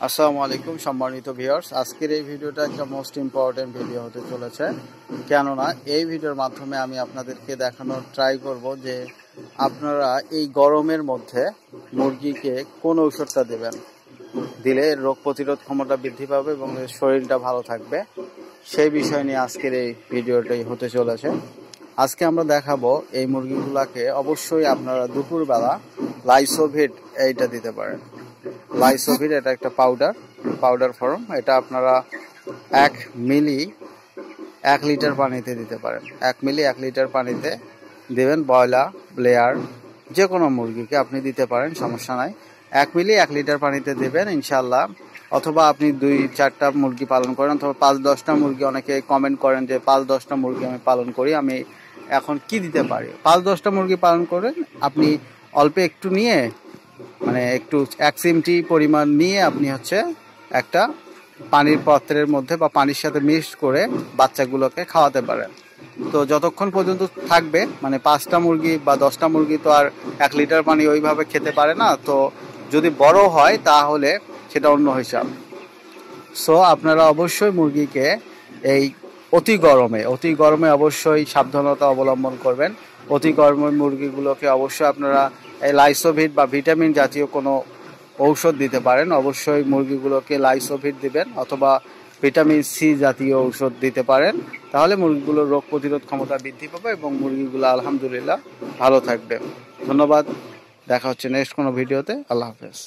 আসসালামু আলাইকুম সম্মানিত ভিউয়ার্স, আজকের এই ভিডিওটা একটা মোস্ট ইম্পর্টেন্ট ভিডিও হতে চলেছে। কেননা এই ভিডিওর মাধ্যমে আমি আপনাদেরকে দেখানোর ট্রাই করব যে আপনারা এই গরমের মধ্যে মুরগিকে কোন ঔষধটা দেবেন, দিলে রোগ প্রতিরোধ ক্ষমতা বৃদ্ধি পাবে এবং শরীরটা ভালো থাকবে। সেই বিষয় নিয়ে আজকের এই ভিডিওটাই হতে চলেছে। আজকে আমরা দেখাবো এই মুরগিগুলাকে অবশ্যই আপনারা দুপুরবেলা লাইসোভিট এইটা দিতে পারেন। লাইসোভিট এটা একটা পাউডার ফর্ম। এটা আপনারা 1 মিলি 1 লিটার পানিতে দিতে পারেন। 1 মিলি 1 লিটার পানিতে দেবেন। ব্রয়লার, লেয়ার যে কোনো মুরগিকে আপনি দিতে পারেন, সমস্যা নাই। 1 মিলি 1 লিটার পানিতে দেবেন ইনশাল্লাহ। অথবা আপনি 2-4টা মুরগি পালন করেন, অথবা 5-10টা মুরগি। অনেকে কমেন্ট করেন যে 5-10টা মুরগি আমি পালন করি, আমি এখন কি দিতে পারি। 5-10টা মুরগি পালন করেন, আপনি অল্প একটু নিয়ে, মানে একটু 1 চিমটি পরিমাণ নিয়ে আপনি একটা পানির পাত্রের মধ্যে বা পানির সাথে মিক্স করে বাচ্চাগুলোকে খাওয়াতে পারেন। তো যতক্ষণ পর্যন্ত থাকবে, মানে 5টা মুরগি বা 10টা মুরগি তো আর 1 লিটার পানি ওইভাবে খেতে পারে না। তো যদি বড় হয় তাহলে সেটা অন্য হিসাব। সো আপনারা অবশ্যই মুরগিকে এই অতি গরমে অবশ্যই সাবধানতা অবলম্বন করবেন। অতি গরমের মুরগিগুলোকে অবশ্যই আপনারা এই লাইসোভিট বা ভিটামিন জাতীয় কোনো ঔষধ দিতে পারেন। অবশ্যই মুরগিগুলোকে লাইসোভিট দিবেন অথবা ভিটামিন সি জাতীয় ঔষধ দিতে পারেন। তাহলে মুরগিগুলোর রোগ প্রতিরোধ ক্ষমতা বৃদ্ধি পাবে এবং মুরগিগুলো আলহামদুলিল্লাহ ভালো থাকবে। ধন্যবাদ। দেখা হচ্ছে নেক্সট কোনো ভিডিওতে। আল্লাহ হাফেজ।